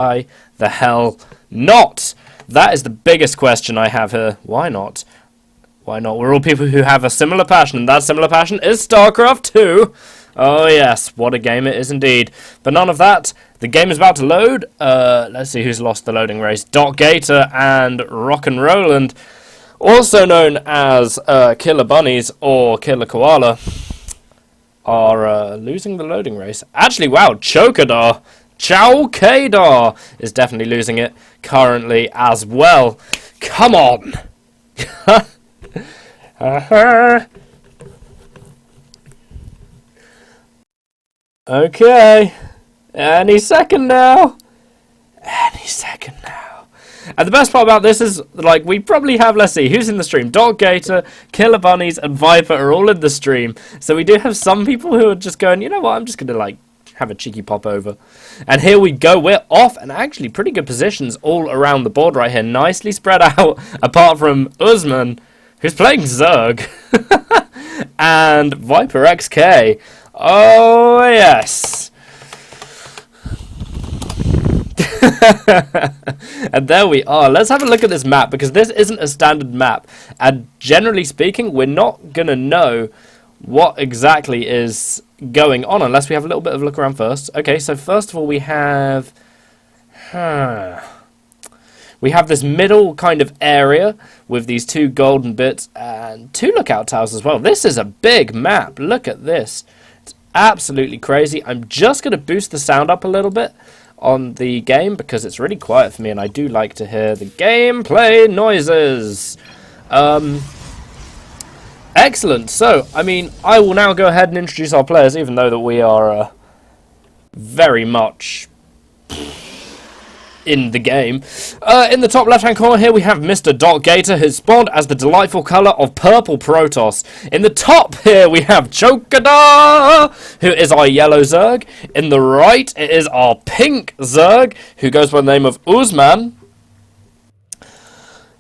Why the hell not? That is the biggest question I have here. Why not? Why not? We're all people who have a similar passion, and that similar passion is StarCraft 2. Oh yes, what a game it is indeed. But none of that. The game is about to load. Let's see who's lost the loading race. Doc Gator and Rockin' Roland, also known as Killer Bunnies or Killer Koala, are losing the loading race. Actually, wow, Chowkadar is definitely losing it currently as well. Come on. Okay. Any second now. And the best part about this is, like, we probably have, let's see, who's in the stream? Dog Gator, Killer Bunnies, and Viper are all in the stream. So we do have some people who are just going, you know what, I'm just going to, like, have a cheeky pop over. And here we go, we're off, and actually pretty good positions all around the board right here. Nicely spread out, apart from Usman, who's playing Zerg, and Viper XK. Oh, yes. And there we are. Let's have a look at this map, because this isn't a standard map. And generally speaking, we're not going to know what exactly is going on unless we have a little bit of a look around first. Okay, so first of all we have this middle kind of area with these two golden bits and two lookout towers as well. This is a big map. Look at this. It's absolutely crazy. I'm just going to boost the sound up a little bit on the game because it's really quiet for me and I do like to hear the gameplay noises. Excellent. So, I mean, I will now go ahead and introduce our players, even though that we are very much in the game. In the top left-hand corner here, we have Mr. Doc Gator, who's spawned as the delightful colour of purple Protoss. In the top here, we have Chokadar, who is our yellow Zerg. In the right, it is our pink Zerg, who goes by the name of Usman.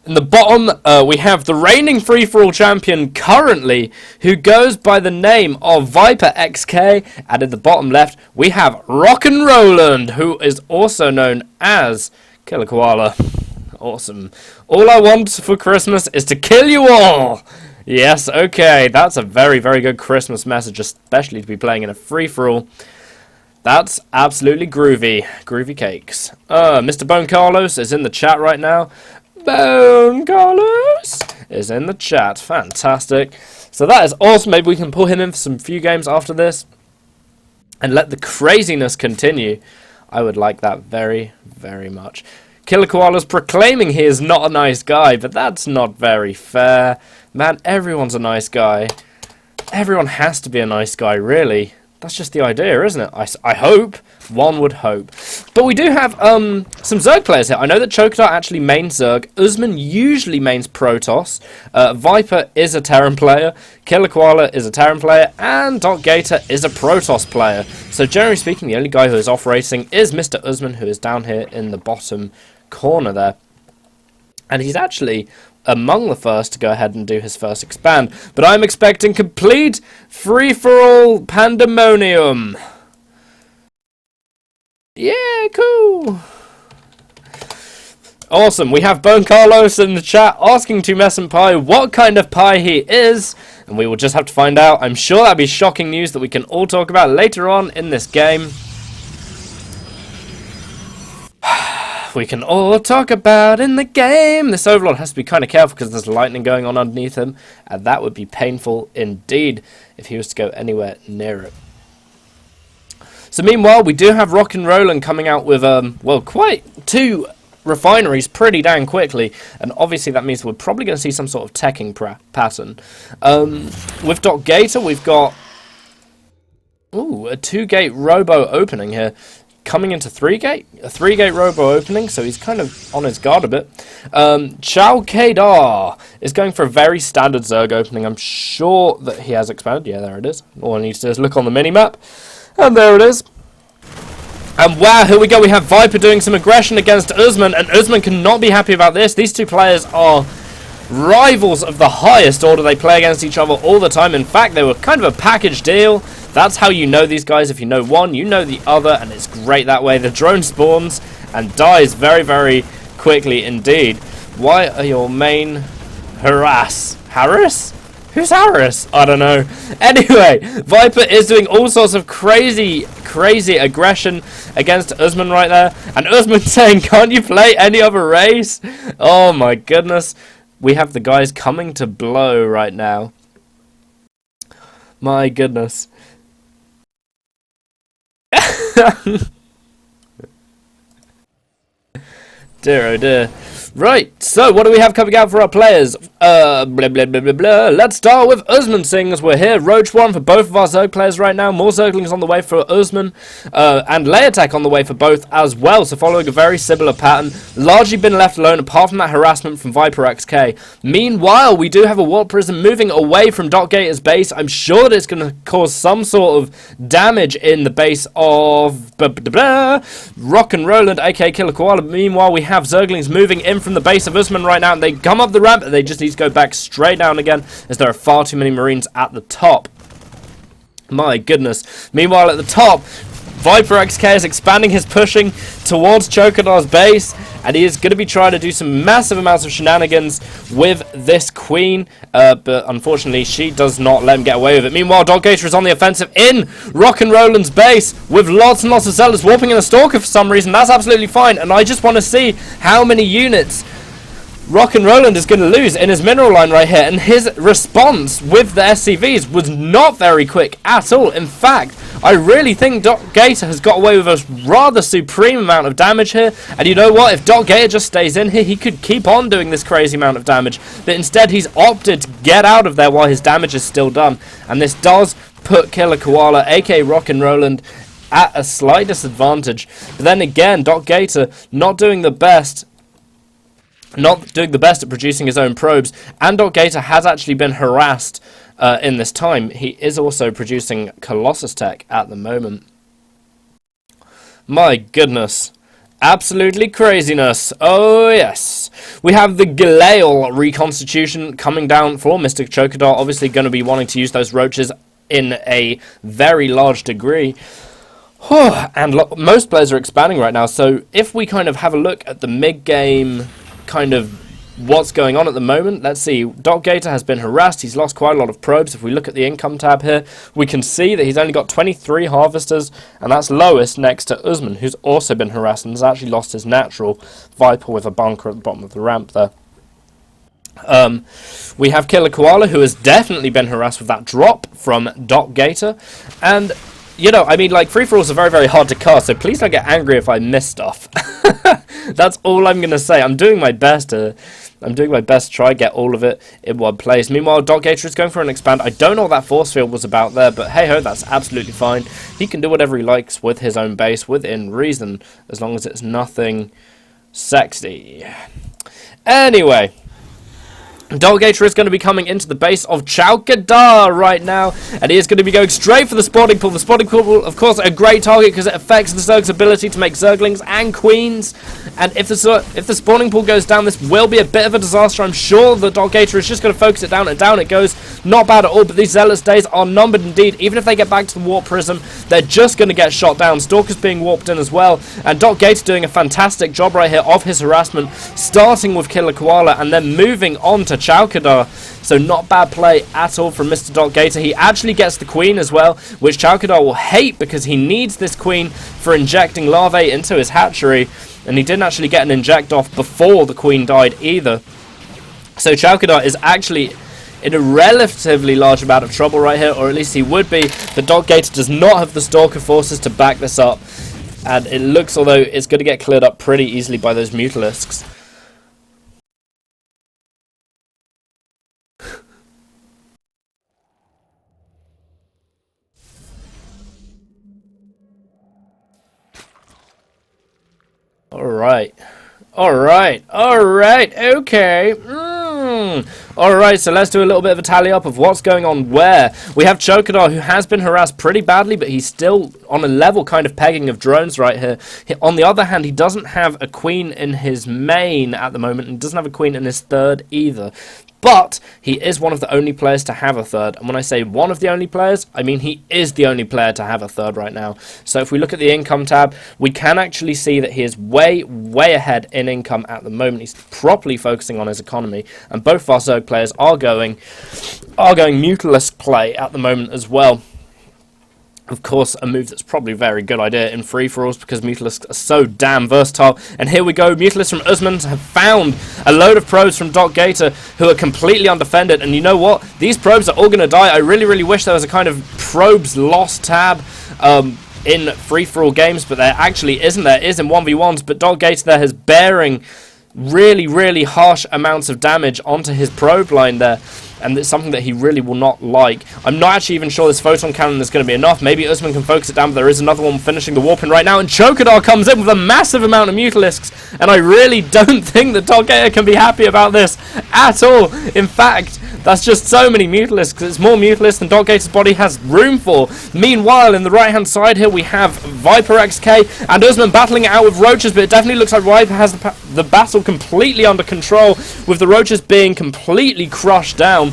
In the bottom, we have the reigning free-for-all champion currently, who goes by the name of Viper XK. And in the bottom left, we have Rockin' Roland, who is also known as Killer Koala. Awesome. All I want for Christmas is to kill you all. Yes, okay. That's a very, very good Christmas message, especially to be playing in a free-for-all. That's absolutely groovy. Groovy cakes. Mr. Bone Carlos is in the chat right now. Bone Carlos is in the chat. Fantastic. So that is awesome. Maybe we can pull him in for some few games after this and let the craziness continue. I would like that very, very much. Killer Koala's proclaiming he is not a nice guy, but that's not very fair. Man, everyone's a nice guy. Everyone has to be a nice guy, really. That's just the idea, isn't it? I hope. One would hope. But we do have some Zerg players here. I know that Chokadar actually mains Zerg. Usman usually mains Protoss. Viper is a Terran player. Killer Koala is a Terran player. And Doc Gator is a Protoss player. So generally speaking, the only guy who is off racing is Mr. Usman, who is down here in the bottom corner there. And he's actually among the first to go ahead and do his first expand. But I'm expecting complete free-for-all pandemonium. Yeah, cool. Awesome. We have Bone Carlos in the chat asking to Messent Pie what kind of pie he is. And we will just have to find out. I'm sure that'll be shocking news that we can all talk about later on in this game. We can all talk about in the game. This Overlord has to be kind of careful because there's lightning going on underneath him. And that would be painful indeed if he was to go anywhere near it. So meanwhile, we do have Rockin' Roland coming out with, well, quite two refineries pretty dang quickly. And obviously that means we're probably going to see some sort of teching pattern. With Doc Gator, we've got a 2-gate robo opening here. Coming into 3-gate, a 3-gate robo opening, so he's kind of on his guard a bit. Chowkadar is going for a very standard Zerg opening. I'm sure that he has expanded. Yeah, there it is. All I need to do is look on the mini-map, and there it is. And wow, here we go. We have Viper doing some aggression against Usman, and Usman cannot be happy about this. These two players are rivals of the highest order. They play against each other all the time. In fact, they were kind of a package deal. That's how you know these guys. If you know one, you know the other, and it's great that way. The drone spawns, and dies very, very quickly indeed. Why are your main Harris? Who's Harris? I don't know. Anyway, Viper is doing all sorts of crazy aggression against Usman right there. And Usman saying, can't you play any other race? Oh my goodness. We have the guys coming to blow right now. My goodness. Dear oh dear. Right, so what do we have coming out for our players? Blah, blah, blah, blah, blah. Let's start with Usman, seeing as we're here. Roach 1 for both of our Zerg players right now. More Zerglings on the way for Usman. And Layer Tech on the way for both as well. So following a very similar pattern. Largely been left alone apart from that harassment from Viper XK. Meanwhile, we do have a Warp Prism moving away from Gator's base. I'm sure that it's going to cause some sort of damage in the base of Rock and Roland, aka Killer Koala. Meanwhile, we have Zerglings moving in from the base of Usman right now, and they come up the ramp, and they just need to go back straight down again, as there are far too many Marines at the top. My goodness. Meanwhile, at the top, Viper XK is expanding his pushing towards Chocodar's base, and he is going to be trying to do some massive amounts of shenanigans with this queen, but unfortunately she does not let him get away with it. Meanwhile, Gator is on the offensive in Rock and Roland's base with lots and lots of Zealots warping in a Stalker for some reason. That's absolutely fine, and I just want to see how many units Rock and Roland is going to lose in his mineral line right here, and his response with the SCVs was not very quick at all. In fact, I really think Gator has got away with a rather supreme amount of damage here, and you know what, if Gator just stays in here, he could keep on doing this crazy amount of damage, but instead he's opted to get out of there while his damage is still done, and this does put Killer Koala, aka Rock and Roland, at a slight disadvantage. But then again, Gator not doing the best at producing his own probes, and Gator has actually been harassed in this time. He is also producing Colossus Tech at the moment. My goodness. Absolutely craziness. Oh yes. We have the Galale reconstitution coming down for Mr. Chocodar, obviously going to be wanting to use those roaches in a very large degree. And most players are expanding right now, so if we kind of have a look at the mid-game kind of what's going on at the moment, let's see. Gator has been harassed. He's lost quite a lot of probes. If we look at the income tab here, we can see that he's only got 23 harvesters, and that's lowest next to Usman, who's also been harassed and has actually lost his natural Viper with a bunker at the bottom of the ramp there. We have Killer Koala, who has definitely been harassed with that drop from Gator, and you know, I mean, like, free-for-alls are very, very hard to cast, so please don't get angry if I miss stuff. That's all I'm going to say. I'm doing my best to try and get all of it in one place. Meanwhile, Gator is going for an expand. I don't know what that force field was about there, but hey-ho, that's absolutely fine. He can do whatever he likes with his own base, within reason, as long as it's nothing sexy. Anyway, Gator is going to be coming into the base of Chowkadar right now, and he is going to be going straight for the spawning pool. The spawning pool, of course, a great target because it affects the Zerg's ability to make Zerglings and Queens, and if the spawning pool goes down, this will be a bit of a disaster. I'm sure the Gator is just going to focus it down, and down it goes. Not bad at all, but these Zealous days are numbered indeed. Even if they get back to the Warp Prism, they're just going to get shot down. Stalker's being warped in as well, and Gator doing a fantastic job right here of his harassment, starting with Killer Koala and then moving on to Chowkadar. So not bad play at all from Mr. Gator. He actually gets the Queen as well, which Chowkadar will hate because he needs this Queen for injecting larvae into his hatchery, and he didn't actually get an inject off before the Queen died either. So Chowkadar is actually in a relatively large amount of trouble right here, or at least he would be. But Gator does not have the Stalker forces to back this up, and it looks, although it's going to get cleared up pretty easily by those Mutalisks. Alright, okay. Alright, so let's do a little bit of a tally up of what's going on where. We have Chocodar, who has been harassed pretty badly, but he's still on a level kind of pegging of drones right here. On the other hand, he doesn't have a Queen in his main at the moment, and doesn't have a Queen in his third either. but he is one of the only players to have a third. And when I say one of the only players, I mean he is the only player to have a third right now. So if we look at the income tab, we can actually see that he is way ahead in income at the moment. He's properly focusing on his economy, and both of our Zerg players are going Mutalisk play at the moment as well. Of course, a move that's probably a very good idea in free-for-alls because Mutalisks are so damn versatile. And here we go, Mutalisks from Usman have found a load of probes from Doc Gator who are completely undefended. And you know what? These probes are all going to die. I really wish there was a kind of probes lost tab in free-for-all games, but there actually isn't. There is in 1v1s, but Doc Gator there is bearing really harsh amounts of damage onto his probe line there, and it's something that he really will not like. I'm not actually even sure this photon cannon is going to be enough. Maybe Usman can focus it down, but there is another one finishing the warping right now, and Chokadar comes in with a massive amount of Mutalisks, and I really don't think that Doc Gator can be happy about this at all. In fact, that's just so many Mutalisks. It's more Mutalisks than Doc Gator's body has room for. Meanwhile, in the right-hand side here, we have Viper XK and Usman battling it out with Roaches, but it definitely looks like Viper has the battle completely under control, with the Roaches being completely crushed down.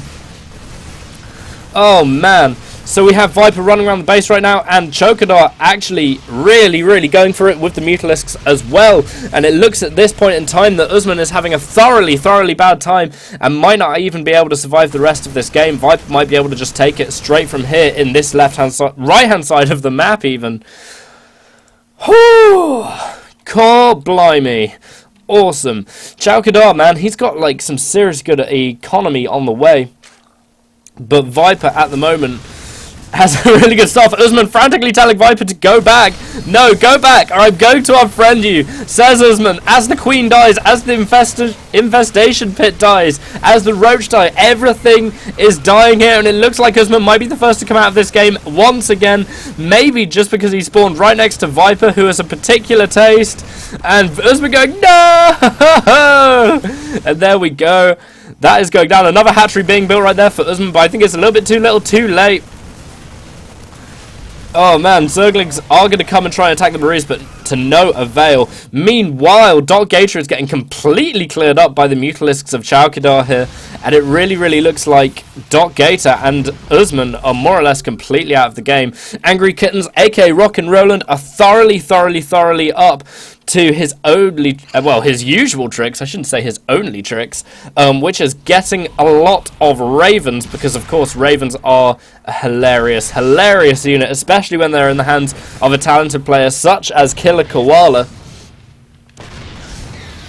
Oh, man. So we have Viper running around the base right now, and Chokadar actually really going for it with the Mutalisks as well. And it looks at this point in time that Usman is having a thoroughly bad time and might not even be able to survive the rest of this game. Viper might be able to just take it straight from here in this left-hand side, right-hand side of the map even. Whew! Core blimey. Awesome. Chokadar, man, he's got like some serious good economy on the way. But Viper at the moment has really good stuff. Usman frantically telling Viper to go back. No, go back, or I'm going to unfriend you, says Usman. As the queen dies, as the infestation pit dies, as the roach die, everything is dying here, and it looks like Usman might be the first to come out of this game once again. Maybe just because he spawned right next to Viper, who has a particular taste. And Usman going, no! And there we go. That is going down. Another hatchery being built right there for Usman, but I think it's a little bit too little, too late. Oh man, Zerglings are going to come and try and attack the Marines, but to no avail. Meanwhile, Doc Gator is getting completely cleared up by the Mutalisks of Chowkidar here, and it really looks like Doc Gator and Usman are more or less completely out of the game. Angry Kittens, aka Rock and Roland, are thoroughly up to his only, well, his usual tricks, I shouldn't say his only tricks, which is getting a lot of Ravens, because of course Ravens are a hilarious unit, especially when they're in the hands of a talented player such as Killer Koala.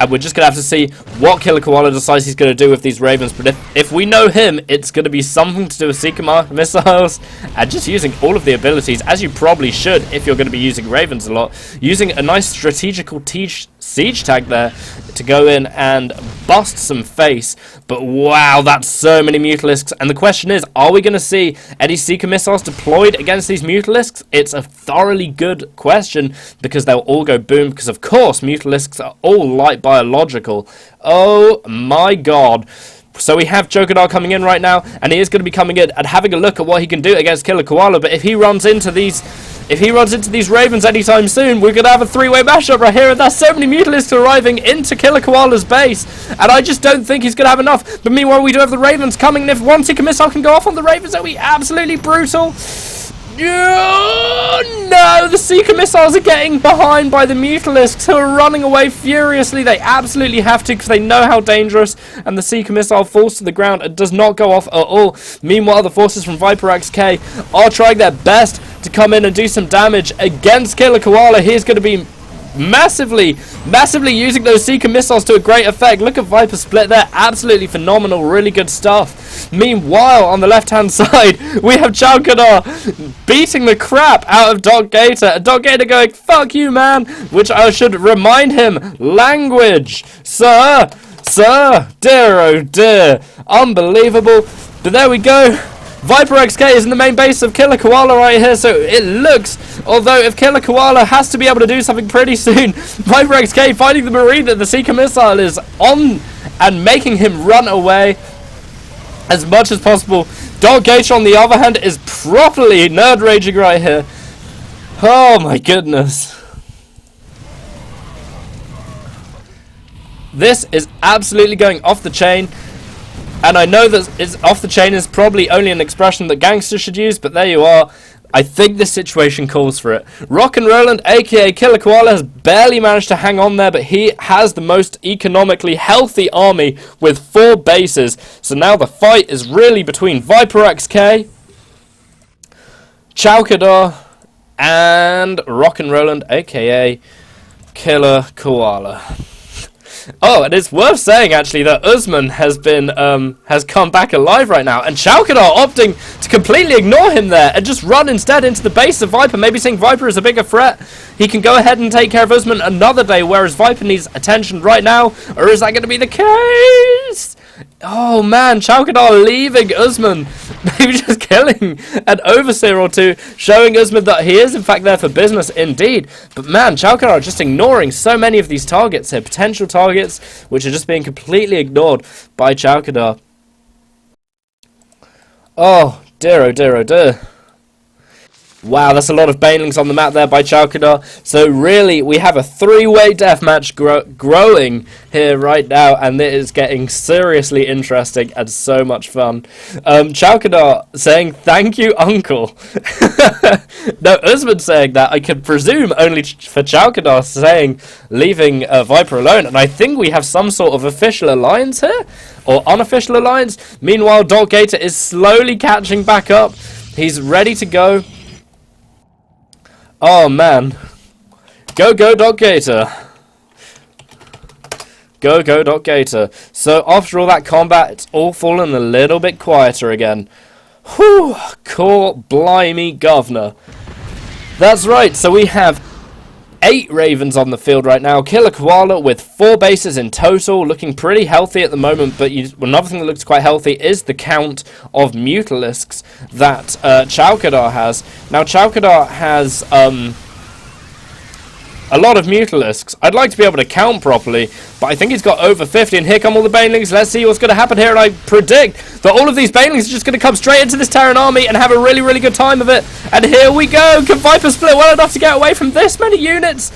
And we're just going to have to see what Killer Koala decides he's going to do with these Ravens. But if we know him, it's going to be something to do with Seeker missiles and just using all of the abilities, as you probably should if you're going to be using Ravens a lot. Using a nice strategical siege tag there to go in and bust some face. But wow, that's so many Mutalisks. And the question is, are we going to see any Seeker missiles deployed against these Mutalisks? It's a thoroughly good question, because they'll all go boom, because of course Mutalisks are all light biological. Oh my god. So we have Chokadar coming in right now, and he is going to be coming in and having a look at what he can do against Killer Koala. But if he runs into these Ravens anytime soon, we're going to have a three-way mashup right here, and there's so many Mutalisks arriving into Killer Koala's base, and I just don't think he's going to have enough. But meanwhile, we do have the Ravens coming, and if one Seeker missile can go off on the Ravens, that'll be absolutely brutal. No, the Seeker missiles are getting behind by the Mutalisks, who are running away furiously. They absolutely have to, because they know how dangerous, and the Seeker missile falls to the ground and does not go off at all. Meanwhile, the forces from Viper XK are trying their best to come in and do some damage against Killer Koala. He's going to be massively using those Seeker missiles to a great effect. Look at Viper split there, absolutely phenomenal, really good stuff. Meanwhile, on the left hand side, we have Chowkadar beating the crap out of Doc Gator, and Doc Gator going, fuck you man, which I should remind him, language, sir, dear oh dear, unbelievable. But there we go. Viper XK is in the main base of Killer Koala right here, so it looks, although if Killer Koala has to be able to do something pretty soon, Viper XK finding the Marine that the Seeker missile is on and making him run away as much as possible. Doc Gator, on the other hand, is properly nerd raging right here. Oh my goodness. This is absolutely going off the chain. And I know that it's off the chain is probably only an expression that gangsters should use, but there you are. I think this situation calls for it. Rock and Roland, aka Killer Koala, has barely managed to hang on there, but he has the most economically healthy army with 4 bases. So now the fight is really between Viper XK, Chowkadar, and Rock and Roland, aka Killer Koala. Oh, and it's worth saying actually that Usman has come back alive right now, and Chowkadar opting to completely ignore him there and just run instead into the base of Viper, maybe seeing Viper is a bigger threat. He can go ahead and take care of Usman another day, whereas Viper needs attention right now, or is that going to be the case? Oh man, Chowkadar leaving Usman, maybe just killing an overseer or two, showing Usman that he is in fact there for business indeed. But man, Chowkadar just ignoring so many of these targets here, potential targets, which are just being completely ignored by Chowkadar. Oh dear, oh dear, oh dear. Wow, that's a lot of banelings on the map there by Chowkadar. So really, we have a 3-way deathmatch growing here right now, and it is getting seriously interesting and so much fun. Chowkadar saying, "Thank you, uncle." No, Usman saying that, I could presume only for Chowkadar saying, leaving Viper alone. And I think we have some sort of official alliance here, or unofficial alliance. Meanwhile, Dot Gator is slowly catching back up. He's ready to go. Oh man. Go, Dot Gator. Go, Dot Gator. So after all that combat, it's all fallen a little bit quieter again. Whew, cool, blimey, governor. That's right, so we have 8 Ravens on the field right now. Killer Koala with 4 bases in total, looking pretty healthy at the moment, but another thing that looks quite healthy is the count of Mutalisks that Chowkadar has. Now, Chowkadar has a lot of Mutalisks. I'd like to be able to count properly, but I think he's got over 50, and here come all the Banelings. Let's see what's going to happen here, and I predict that all of these Banelings are just going to come straight into this Terran army and have a really, really good time of it. And here we go. Can Viper split well enough to get away from this many units?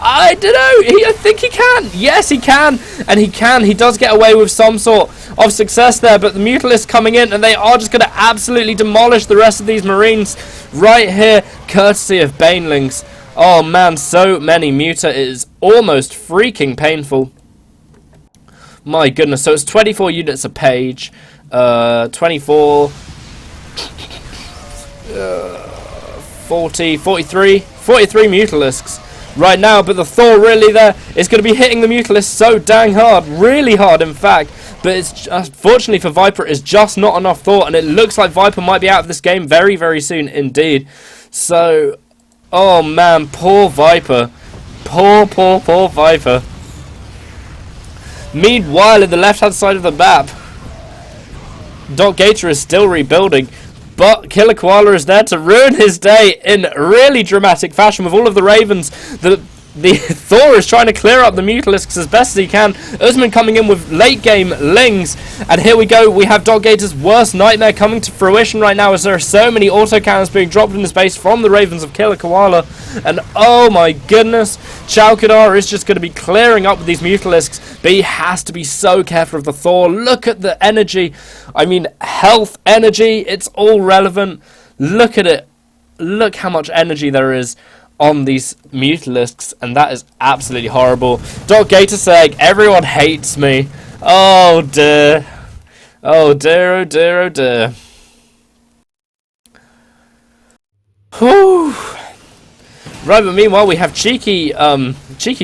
I don't know. I think he can. Yes, he can. And he can. He does get away with some sort of success there, but the Mutalisks coming in, and they are just going to absolutely demolish the rest of these Marines right here, courtesy of Banelings. Oh man, so many Muta, it is almost freaking painful. My goodness, so it's 24 units a page, 24, 40, 43 Mutalisks right now, but the Thor really there is going to be hitting the Mutalisks so dang hard, really hard in fact, but it's fortunately for Viper, it's just not enough Thor, and it looks like Viper might be out of this game very, very soon indeed. So, oh man, poor Viper. Poor Viper. Meanwhile, in the left-hand side of the map, Dot Gator is still rebuilding, but Killer Koala is there to ruin his day in really dramatic fashion with all of the Ravens. The Thor is trying to clear up the Mutalisks as best as he can. Usman coming in with late-game Lings. And here we go. We have Dot Gator's worst nightmare coming to fruition right now as there are so many autocannons being dropped into space from the Ravens of Killer Koala. And oh my goodness, Chowkadar is just going to be clearing up with these Mutalisks. But he has to be so careful of the Thor. Look at the energy. I mean, health, energy, it's all relevant. Look at it. Look how much energy there is on these Mutalisks, and that is absolutely horrible. Dot Gator saying, "Everyone hates me." Oh dear. Oh dear, oh dear, oh dear. Whew. Right, but meanwhile we have cheeky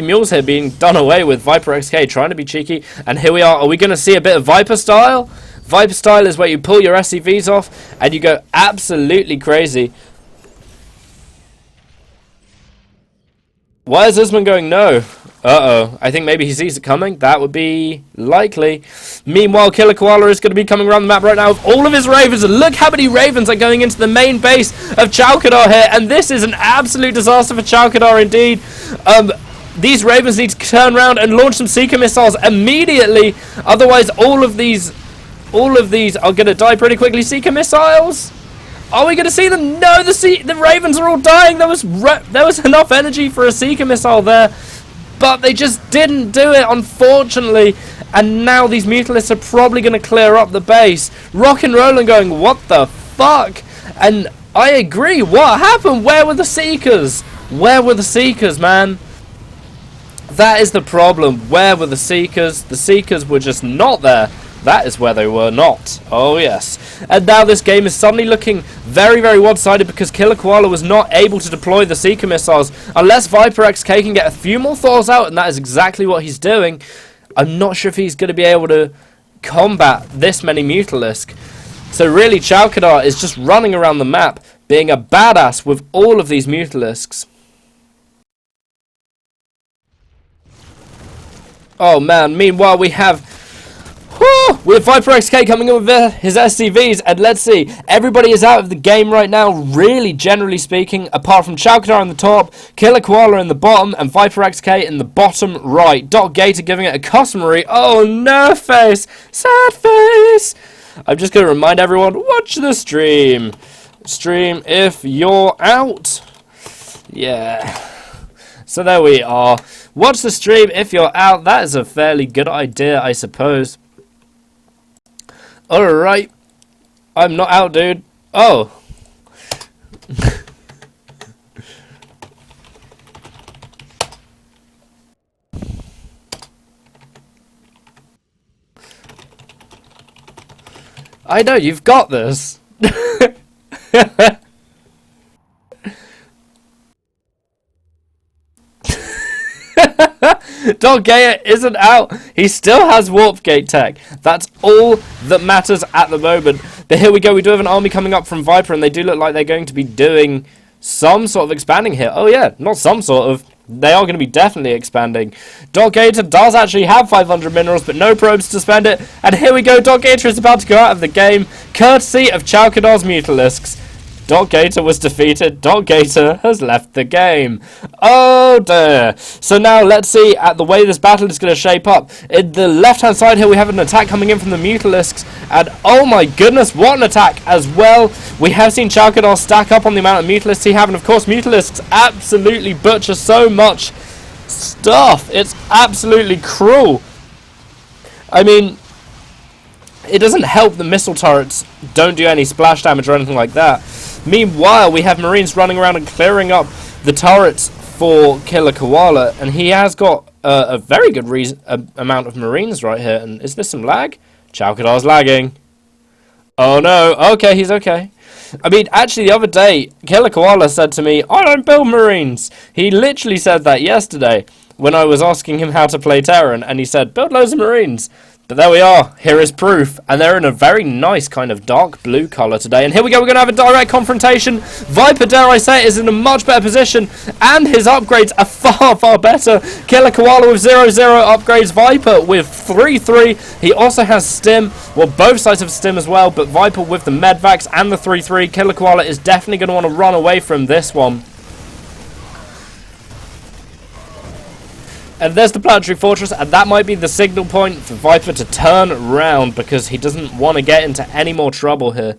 mules here being done away with. Viper XK trying to be cheeky, and here we are. Are we going to see a bit of Viper style? Viper style is where you pull your SCVs off and you go absolutely crazy. Why is Usman going no? Uh-oh. I think maybe he sees it coming. That would be likely. Meanwhile, Killer Koala is going to be coming around the map right now with all of his Ravens. And look how many Ravens are going into the main base of Chowkadar here. And this is an absolute disaster for Chowkadar indeed. These Ravens need to turn around and launch some Seeker missiles immediately. Otherwise, all of these are going to die pretty quickly. Seeker missiles? Are we going to see them? No, the Ravens are all dying. There was enough energy for a Seeker missile there, but they just didn't do it, unfortunately. And now these Mutalisks are probably going to clear up the base. Rock and Roland going, what the fuck? And I agree. What happened? Where were the Seekers? Where were the Seekers, man? That is the problem. Where were the Seekers? The Seekers were just not there. That is where they were not. Oh, yes. And now this game is suddenly looking very, very one-sided because Killer Koala was not able to deploy the Seeker missiles unless Viper XK can get a few more Thors out, and that is exactly what he's doing. I'm not sure if he's going to be able to combat this many Mutalisk. So really, Chowkadar is just running around the map, being a badass with all of these Mutalisks. Oh man, meanwhile we have Viper XK coming in with his SCVs, and let's see, everybody is out of the game right now, really, generally speaking, apart from Chowkadar in the top, Killer Koala in the bottom, and Viper XK in the bottom right. Doc Gator giving it a customary, oh no face, sad face. I'm just going to remind everyone, watch the stream. Stream if you're out. Yeah. So there we are. Watch the stream if you're out. That is a fairly good idea, I suppose. Alright. I'm not out, dude. Oh. I know, you've got this. Dog Gator isn't out. He still has Warp Gate tech. That's all that matters at the moment. But here we go. We do have an army coming up from Viper, and they do look like they're going to be doing some sort of expanding here. Oh yeah, not some sort of. They are going to be definitely expanding. Dog Gator does actually have 500 minerals, but no probes to spend it. And here we go. Dog Gator is about to go out of the game, courtesy of Chowkadar's Mutalisks. Dog Gator was defeated. Dog Gator has left the game. Oh dear. So now let's see at the way this battle is going to shape up. In the left-hand side here, we have an attack coming in from the Mutalisks. And oh my goodness, what an attack as well. We have seen Chowkadar stack up on the amount of Mutalisks he has. And of course, Mutalisks absolutely butcher so much stuff. It's absolutely cruel. I mean, it doesn't help the missile turrets don't do any splash damage or anything like that. Meanwhile, we have Marines running around and clearing up the turrets for Killer Koala, and he has got a very good amount of Marines right here. And is this some lag? Chowkadar's lagging. Oh no, okay, he's okay. I mean, actually the other day, Killer Koala said to me, I don't build Marines. He literally said that yesterday when I was asking him how to play Terran, and he said, build loads of Marines. But there we are, here is proof, and they're in a very nice kind of dark blue colour today. And here we go, we're going to have a direct confrontation. Viper, dare I say, is in a much better position, and his upgrades are far, far better. Killer Koala with 0-0 upgrades, Viper with 3-3. He also has Stim, well, both sides have Stim as well, but Viper with the Medvacs and the 3-3. Killer Koala is definitely going to want to run away from this one. And there's the Planetary Fortress, and that might be the signal point for Viper to turn around because he doesn't want to get into any more trouble here.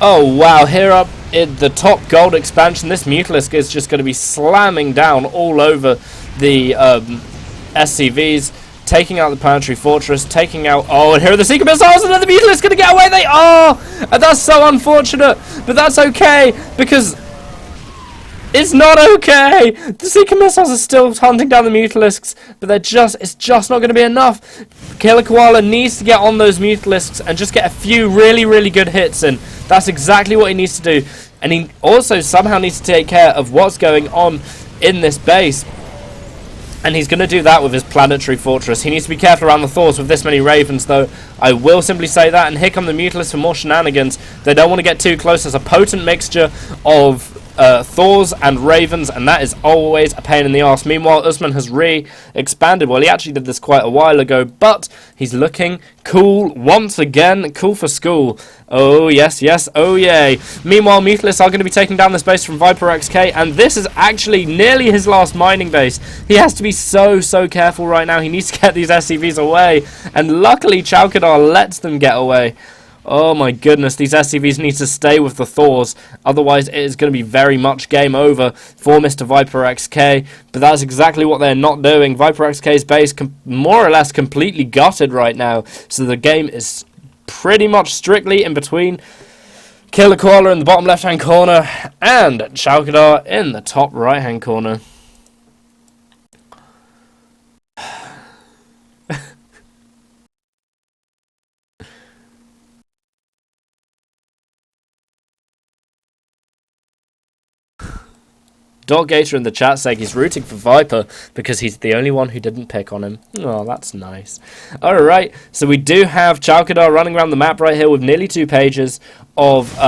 Oh wow, here up in the top gold expansion, this Mutalisk is just going to be slamming down all over the SCVs. Taking out the Planetary Fortress, taking out... Oh, and here are the Seeker Missiles, and the Mutalisk going to get away! They are! And that's so unfortunate, but that's okay, because... It's not okay! The Seeker Missiles are still hunting down the Mutalisks, but it's just not going to be enough. Killer Koala needs to get on those Mutalisks and just get a few really, really good hits in. That's exactly what he needs to do. And he also somehow needs to take care of what's going on in this base. And he's going to do that with his Planetary Fortress. He needs to be careful around the Thors with this many Ravens, though. I will simply say that. And here come the Mutalisks for more shenanigans. They don't want to get too close. There's a potent mixture of Thors and Ravens, and that is always a pain in the arse. Meanwhile, Usman has re-expanded. Well, he actually did this quite a while ago, but he's looking cool once again. Cool for school. Oh, yes, yes, oh, yay. Meanwhile, Mutalisks are going to be taking down this base from Viper XK, and this is actually nearly his last mining base. He has to be so, so careful right now. He needs to get these SCVs away, and luckily, Chowkadar lets them get away. Oh my goodness, these SCVs need to stay with the Thors, otherwise it is going to be very much game over for Mr. Viper XK, but that's exactly what they're not doing. Viper XK's base more or less completely gutted right now, so the game is pretty much strictly in between Killer Koala in the bottom left hand corner and Chalkadar in the top right hand corner. Dog Gator in the chat saying he's rooting for Viper because he's the only one who didn't pick on him. Oh, that's nice. Alright, so we do have Chalkadar running around the map right here with nearly 2 pages of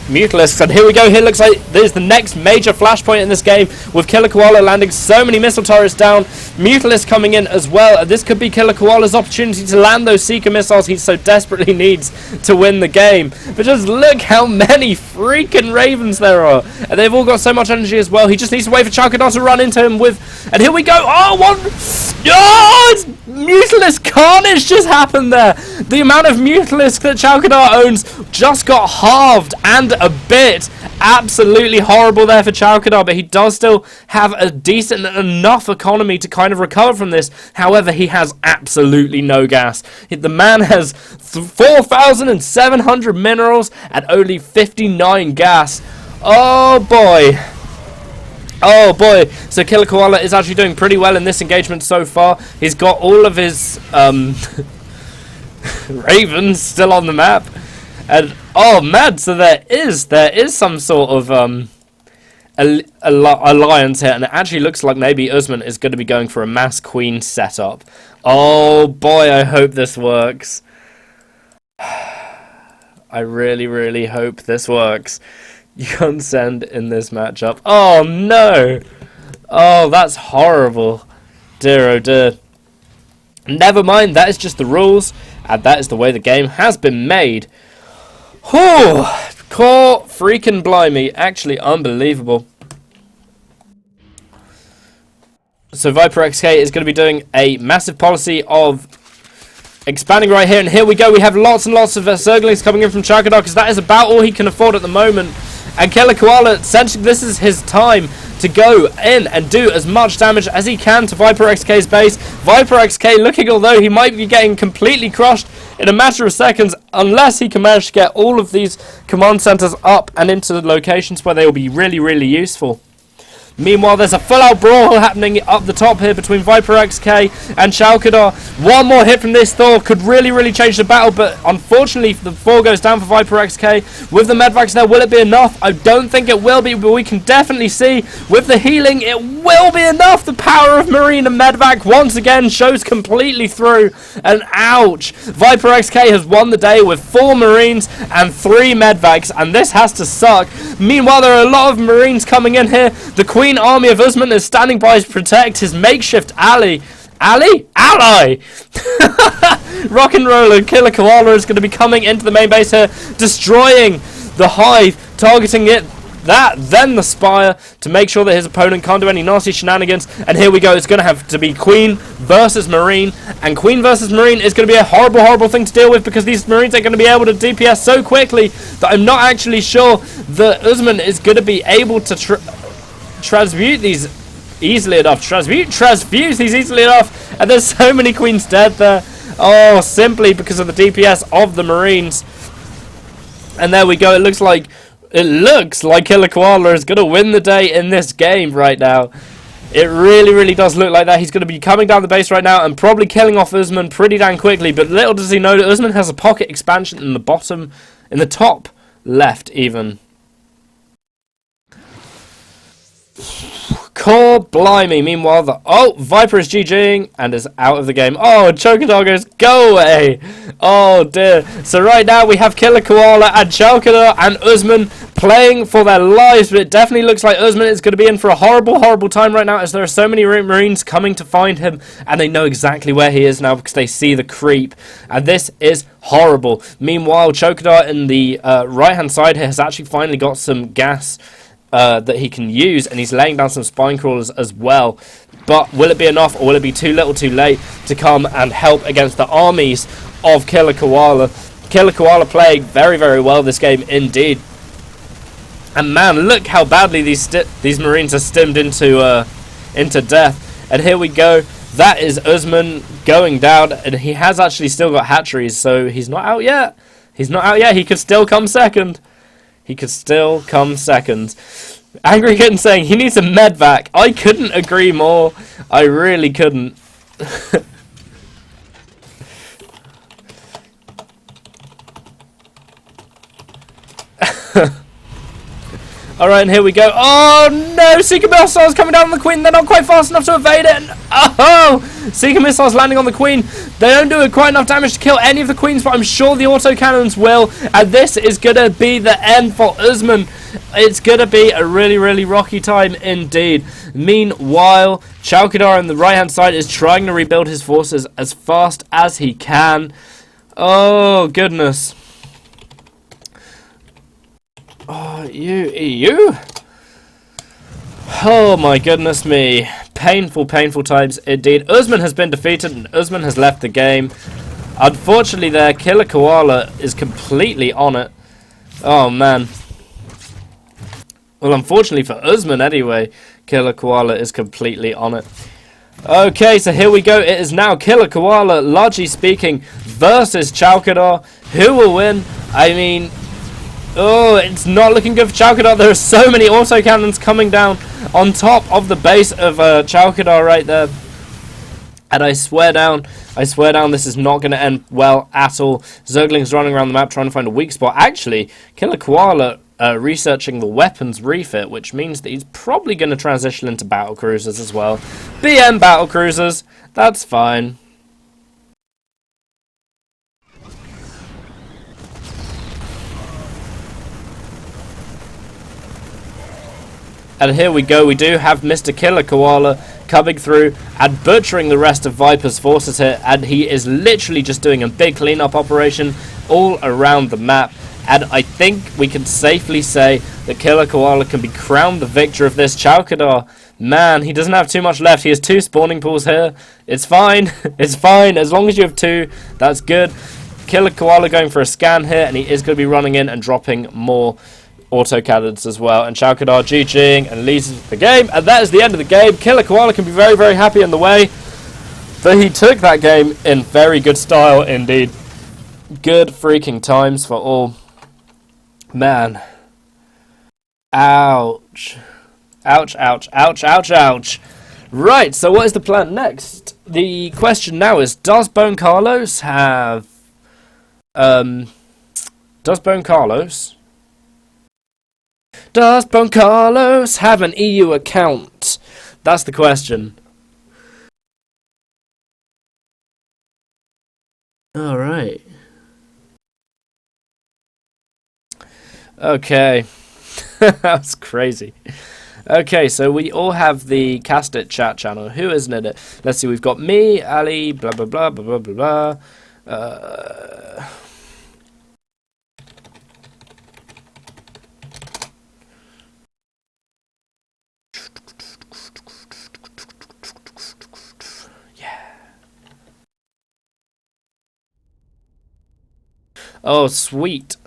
Mutalisks, and here we go. Here looks like there's the next major flashpoint in this game with Killer Koala landing so many missile turrets down, Mutalisk coming in as well. This could be Killer Koala's opportunity to land those Seeker missiles he so desperately needs to win the game. But just look how many freaking Ravens there are, and they've all got so much energy as well. He just needs to wait for Chalkadar to run into him with, and here we go. Oh, one! Oh, it's Mutalisk carnage just happened there. The amount of Mutalisk that Chalkadar owns just got halved and a bit. Absolutely horrible there for Chalkadar, but he does still have a decent enough economy to kind of recover from this. However, he has absolutely no gas. The man has 4,700 minerals and only 59 gas. Oh boy. Oh boy, so Killer Koala is actually doing pretty well in this engagement so far. He's got all of his Ravens still on the map. And oh man, so there is some sort of alliance here, and it actually looks like maybe Usman is going to be going for a mass queen setup. Oh boy, I hope this works. I really, really hope this works. You can't send in this matchup. Oh no! Oh, that's horrible. Dear oh dear. Never mind, that is just the rules, and that is the way the game has been made. Whew! Core freaking blimey. Actually unbelievable. So Viper XK is going to be doing a massive policy of expanding right here, and here we go. We have lots and lots of Zerglings coming in from Chalkadar because that is about all he can afford at the moment. And Killer Koala, essentially this is his time to go in and do as much damage as he can to Viper XK's base. Viper XK looking, although he might be getting completely crushed in a matter of seconds, unless he can manage to get all of these command centers up and into the locations where they will be really, really useful. Meanwhile, there's a full-out brawl happening up the top here between Viper XK and Chalkadar. One more hit from this Thor could really, really change the battle, but unfortunately, the 4 goes down for Viper XK. With the medvacs there, will it be enough? I don't think it will be, but we can definitely see with the healing, it will be enough. The power of Marine and medvac once again shows completely through, and ouch. Viper XK has won the day with 4 Marines and 3 medvacs, and this has to suck. Meanwhile, there are a lot of Marines coming in here. The Queen Army of Usman is standing by to protect his makeshift ally. Ally! Rock and Roller Killer Koala is going to be coming into the main base here, destroying the hive, targeting it, then the spire, to make sure that his opponent can't do any nasty shenanigans. And here we go, it's going to have to be Queen versus Marine, and Queen versus Marine is going to be a horrible, horrible thing to deal with, because these Marines are going to be able to DPS so quickly that I'm not actually sure that Usman is going to be able to transmute these easily enough. Transfuse these easily enough, and there's so many queens dead there. Oh, simply because of the DPS of the Marines. And there we go. It looks like Killer Koala is going to win the day in this game right now. It really, really does look like that. He's going to be coming down the base right now and probably killing off Usman pretty damn quickly. But little does he know that Usman has a pocket expansion in the top left even. Core blimey. Meanwhile, Viper is GGing and is out of the game. Oh, Chalkadar goes, go away. Oh dear. So right now we have Killer Koala and Chalkadar and Usman playing for their lives, but it definitely looks like Usman is going to be in for a horrible, horrible time right now, as there are so many Marines coming to find him, and they know exactly where he is now because they see the creep, and this is horrible. Meanwhile, Chalkadar in the right hand side here has actually finally got some gas that he can use, and he's laying down some spine crawlers as well. But will it be enough, or will it be too little too late to come and help against the armies of Killer Koala? Killer Koala playing very, very well this game indeed. And man, look how badly these Marines are stimmed into death. And here we go. That is Usman going down, and he has actually still got hatcheries, so he's not out yet. He's not out yet. He could still come second. He could still come second. Angry Kitten saying he needs a medvac. I couldn't agree more. I really couldn't. Alright, and here we go. Oh no! Seeker missiles coming down on the Queen. They're not quite fast enough to evade it. And, oh! Seeker missiles landing on the Queen. They don't do quite enough damage to kill any of the Queens, but I'm sure the autocannons will. And this is going to be the end for Usman. It's going to be a really, really rocky time indeed. Meanwhile, Chowkidar on the right-hand side is trying to rebuild his forces as fast as he can. Oh, goodness. Oh, you. Oh, my goodness me. Painful, painful times indeed. Usman has been defeated and Usman has left the game. Unfortunately there, Killer Koala is completely on it. Oh, man. Well, unfortunately for Usman anyway, Killer Koala is completely on it. Okay, so here we go. It is now Killer Koala, largely speaking, versus Chowkidar. Who will win? I mean, oh, it's not looking good for Chowkidar. There are so many autocannons coming down on top of the base of Chowkidar right there. And I swear down, this is not going to end well at all. Zergling's running around the map trying to find a weak spot. Actually, Killer Koala researching the weapons refit, which means that he's probably going to transition into battle cruisers as well. BM battle cruisers, that's fine. And here we go, we do have Mr. Killer Koala coming through and butchering the rest of Viper's forces here, and he is literally just doing a big cleanup operation all around the map. And I think we can safely say that Killer Koala can be crowned the victor of this. Chowkidar, man, he doesn't have too much left. He has 2 spawning pools here. It's fine. It's fine. As long as you have 2, that's good. Killer Koala going for a scan here, and he is going to be running in and dropping more autocannons as well. And Chowkidar GGing and leads the game. And that is the end of the game. Killer Koala can be very, very happy in the way that he took that game in very good style indeed. Good freaking times for all. Man. Ouch. Ouch, ouch, ouch, ouch, ouch. Right, so what is the plan next? The question now is, does Bone Carlos have... Does Bone Carlos have an EU account? That's the question. Alright. Okay. That's crazy. Okay, so we all have the Castit chat channel. Who isn't in it? Let's see, we've got me, Ali, blah, blah, blah, blah, blah, blah, blah. Yeah. Oh, sweet.